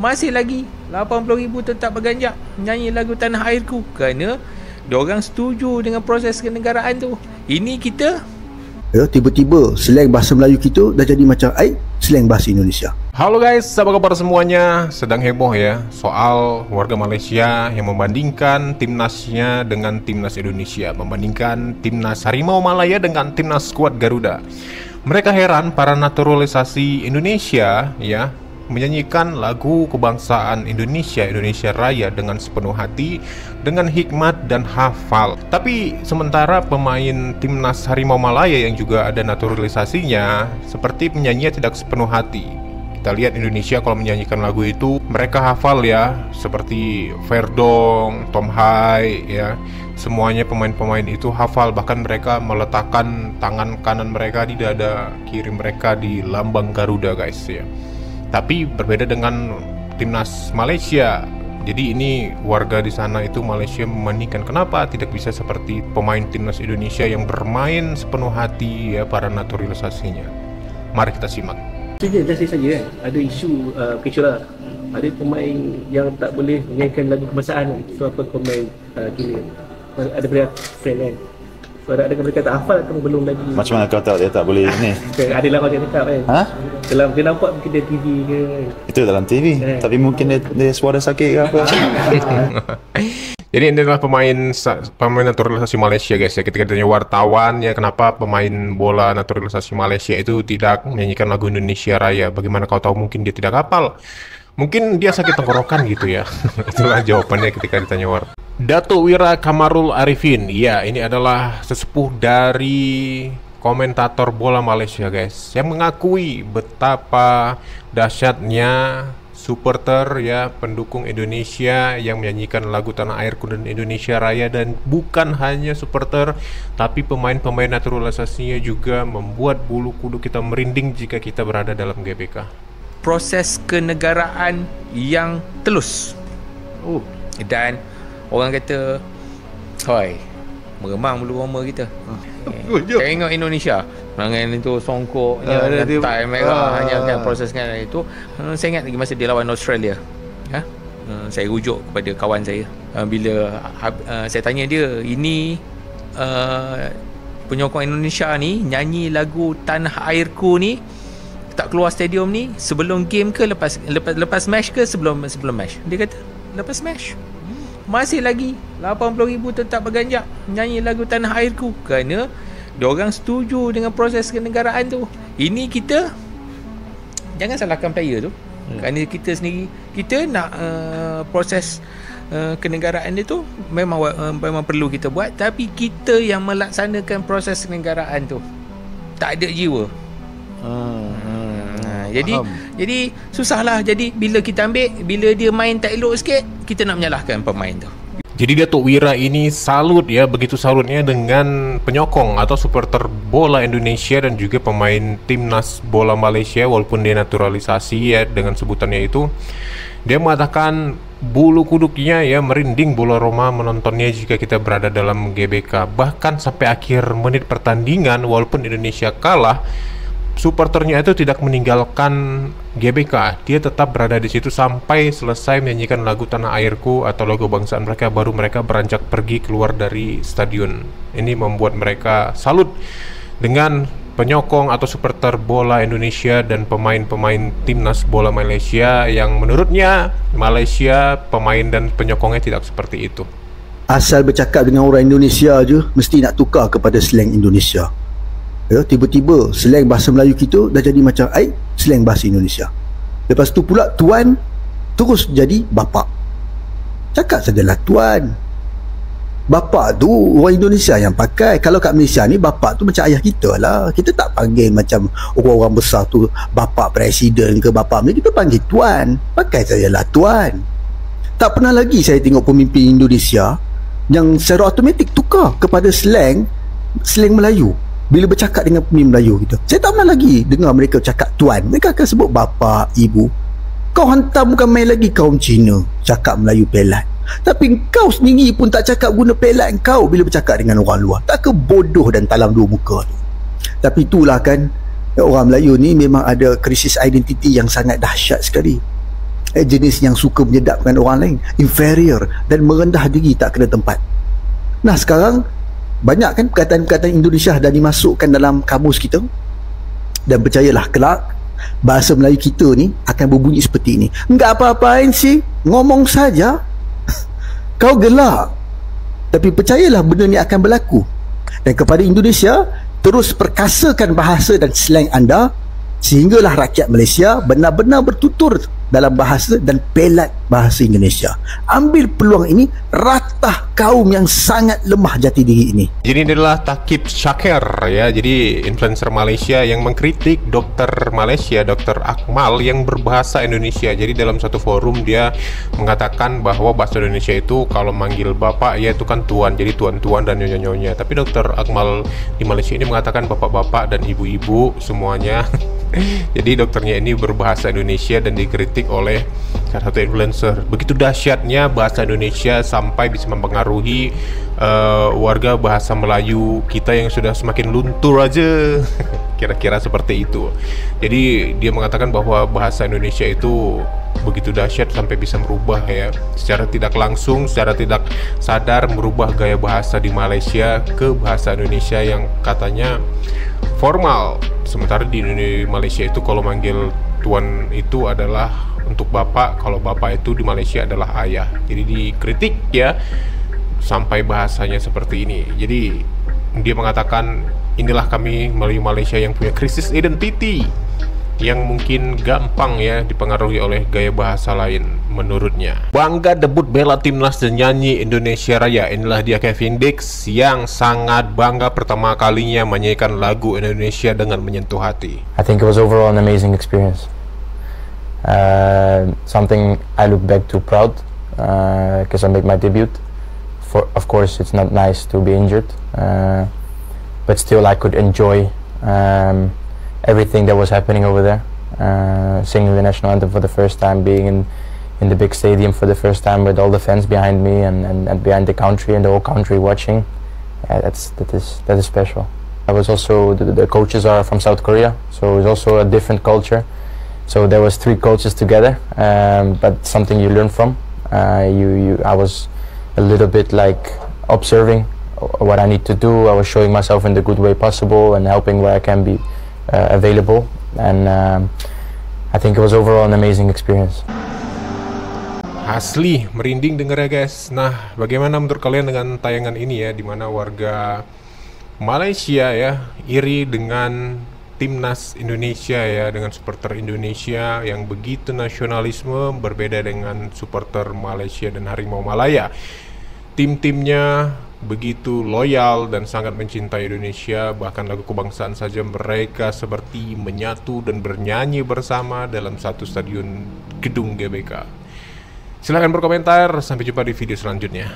masih lagi 80,000 tetap berganjak nyanyi lagu Tanah Airku kerana diorang setuju dengan proses kenegaraan tu. Ini kita tiba-tiba slang bahasa Melayu kita dah jadi macam slang bahasa Indonesia. Halo guys, apa kabar semuanya? Sedang heboh ya soal warga Malaysia yang membandingkan timnasnya dengan timnas Indonesia, membandingkan timnas Harimau Malaya dengan timnas skuad Garuda. Mereka heran para naturalisasi Indonesia ya menyanyikan lagu kebangsaan Indonesia, Indonesia Raya dengan sepenuh hati, dengan hikmat dan hafal. Tapi sementara pemain timnas Harimau Malaya yang juga ada naturalisasinya seperti penyanyinya tidak sepenuh hati. Kita lihat Indonesia kalau menyanyikan lagu itu mereka hafal ya, seperti Verdong, Tom Hai ya. Semuanya pemain-pemain itu hafal, bahkan mereka meletakkan tangan kanan mereka di dada kiri mereka di lambang Garuda guys ya. Tapi berbeda dengan timnas Malaysia. Jadi ini warga di sana itu Malaysia membandingkan kenapa tidak bisa seperti pemain timnas Indonesia yang bermain sepenuh hati ya para naturalisasinya. Mari kita simak. Dah saja kan, ada isu kecuali ada pemain yang tak boleh menyanyikan lagu kebangsaan. So apa komen kini? Ada beberapa friend kan. So adakah mereka tak hafal atau belum lagi? Macam mana kau tahu dia tak boleh ni? Adalah orang cakap kan. Ha? Dalam dia nampak mungkin dia TV ke kan. Itu dalam TV. Tapi mungkin dia suara sakit ke apa. Jadi ini adalah pemain naturalisasi Malaysia guys ya. Ketika ditanya wartawan ya kenapa pemain bola naturalisasi Malaysia itu tidak menyanyikan lagu Indonesia Raya, bagaimana kau tahu mungkin dia tidak hafal? Mungkin dia sakit tenggorokan gitu ya. Itulah jawabannya ketika ditanya wartawan. Datuk Wira Kamarul Arifin, ya ini adalah sesepuh dari komentator bola Malaysia guys, yang mengakui betapa dahsyatnya supporter ya pendukung Indonesia yang menyanyikan lagu Tanah Airku dan Indonesia Raya. Dan bukan hanya supporter, tapi pemain-pemain naturalisasinya juga membuat bulu kuduk kita merinding jika kita berada dalam GBK. proses kenegaraan yang telus. Dan orang kata, hoi, meremang bulu roma kita. Tengok Indonesia, dengan itu songkoknya, tai merah, hanya kan proses kan itu. Saya ingat lagi masa dia lawan Australia. Saya rujuk kepada kawan saya. Bila saya tanya dia, ini penyokong Indonesia ni nyanyi lagu Tanah Airku ni tak keluar stadium ni sebelum game ke lepas match ke sebelum match? Dia kata lepas match. Masih lagi 80,000 tetap berganjak nyanyi lagu Tanah Airku kerana diorang setuju dengan proses kenegaraan tu. Ini kita jangan salahkan player tu. Kerana kita sendiri kita nak proses kenegaraan dia tu memang perlu kita buat, tapi kita yang melaksanakan proses kenegaraan tu tak ada jiwa. Jadi susahlah. Jadi bila kita ambil, bila dia main tak elok sikit, kita nak menyalahkan pemain tu. Jadi Datuk Wira ini salut ya, begitu salutnya dengan penyokong atau supporter bola Indonesia dan juga pemain timnas bola Malaysia walaupun dia naturalisasi ya dengan sebutannya itu. Dia mengatakan bulu kuduknya ya merinding bola Roma menontonnya jika kita berada dalam GBK. Bahkan sampai akhir menit pertandingan walaupun Indonesia kalah, supporternya itu tidak meninggalkan GBK. Dia tetap berada di situ sampai selesai menyanyikan lagu Tanah Airku atau lagu kebangsaan mereka, baru mereka beranjak pergi keluar dari stadion. Ini membuat mereka salut dengan penyokong atau supporter bola Indonesia dan pemain-pemain timnas bola Malaysia yang menurutnya Malaysia pemain dan penyokongnya tidak seperti itu. Asal bercakap dengan orang Indonesia je mesti nak tukar kepada slang Indonesia. Tiba-tiba slang bahasa Melayu kita dah jadi macam slang bahasa Indonesia. Lepas tu pula tuan terus jadi bapak. Cakap sajalah tuan. Bapak tu orang Indonesia yang pakai. Kalau kat Malaysia ni bapak tu macam ayah kita lah. Kita tak panggil macam orang-orang besar tu bapak presiden ke bapak ni. Kita panggil tuan. Pakai sajalah tuan. Tak pernah lagi saya tengok pemimpin Indonesia yang secara automatik tukar kepada slang Melayu bila bercakap dengan pemimpin Melayu kita. Saya tak pernah lagi dengar mereka cakap tuan. Mereka akan sebut bapa, ibu. Kau hantam bukan main lagi kaum Cina cakap Melayu pelat. Tapi kau sendiri pun tak cakap guna pelat kau bila bercakap dengan orang luar. Tak ke bodoh dan talam dua muka tu. Tapi itulah kan, orang Melayu ni memang ada krisis identiti yang sangat dahsyat sekali. jenis yang suka menyedapkan orang lain, inferior dan merendah diri, tak kena tempat. Nah sekarang banyak kan perkataan-perkataan Indonesia dah dimasukkan dalam kamus kita, dan percayalah kelak bahasa Melayu kita ni akan berbunyi seperti ini. Enggak apa-apain sih, ngomong saja. Kau gelak, tapi percayalah benda ni akan berlaku. Dan kepada Indonesia, terus perkasakan bahasa dan slang anda, sehinggalah rakyat Malaysia benar-benar bertutur dalam bahasa dan pelat bahasa Indonesia. Ambil peluang ini, ratah kaum yang sangat lemah jati diri ini. Jadi ini adalah Thaqib Syakir ya, jadi influencer Malaysia yang mengkritik dokter Malaysia, Dr. Akmal yang berbahasa Indonesia. Jadi dalam satu forum dia mengatakan bahwa bahasa Indonesia itu kalau manggil bapak ya itu kan tuan, jadi tuan-tuan dan nyonya-nyonya. Tapi Dr. Akmal di Malaysia ini mengatakan bapak-bapak dan ibu-ibu semuanya. Jadi dokternya ini berbahasa Indonesia dan dikritik oleh salah satu influencer. Begitu dahsyatnya bahasa Indonesia sampai bisa mempengaruhi warga bahasa Melayu kita yang sudah semakin luntur aja. Kira-kira seperti itu. Jadi dia mengatakan bahwa bahasa Indonesia itu begitu dahsyat sampai bisa merubah ya, secara tidak langsung, secara tidak sadar merubah gaya bahasa di Malaysia ke bahasa Indonesia yang katanya formal. Sementara di Malaysia itu kalau manggil tuan itu adalah untuk bapak, kalau bapak itu di Malaysia adalah ayah. Jadi dikritik ya sampai bahasanya seperti ini. Jadi dia mengatakan inilah kami Melayu Malaysia yang punya krisis identiti yang mungkin gampang ya dipengaruhi oleh gaya bahasa lain menurutnya. Bangga debut bela timnas dan nyanyi Indonesia Raya. Inilah dia Kevin Dix yang sangat bangga pertama kalinya menyanyikan lagu Indonesia dengan menyentuh hati. I think it was overall an amazing experience. Something I look back to proud because I made my debut. Of course it's not nice to be injured, but still I could enjoy everything that was happening over there, singing the national anthem for the first time, being in the big stadium for the first time with all the fans behind me and behind the country and the whole country watching. Yeah, that is special. I was also the coaches are from South Korea, so it was also a different culture. So there was 3 coaches together, but something you learn from. I was a little bit like observing what I need to do. I was showing myself in the good way possible and helping where I can be available, and I think it was overall an amazing experience. Asli merinding denger ya guys. Nah, bagaimana menurut kalian dengan tayangan ini ya, dimana warga Malaysia ya iri dengan timnas Indonesia ya, dengan supporter Indonesia yang begitu nasionalisme, berbeda dengan supporter Malaysia dan Harimau Malaya. Tim-timnya begitu loyal dan sangat mencintai Indonesia, bahkan lagu kebangsaan saja mereka seperti menyatu dan bernyanyi bersama dalam satu stadion gedung GBK. Silahkan berkomentar, sampai jumpa di video selanjutnya.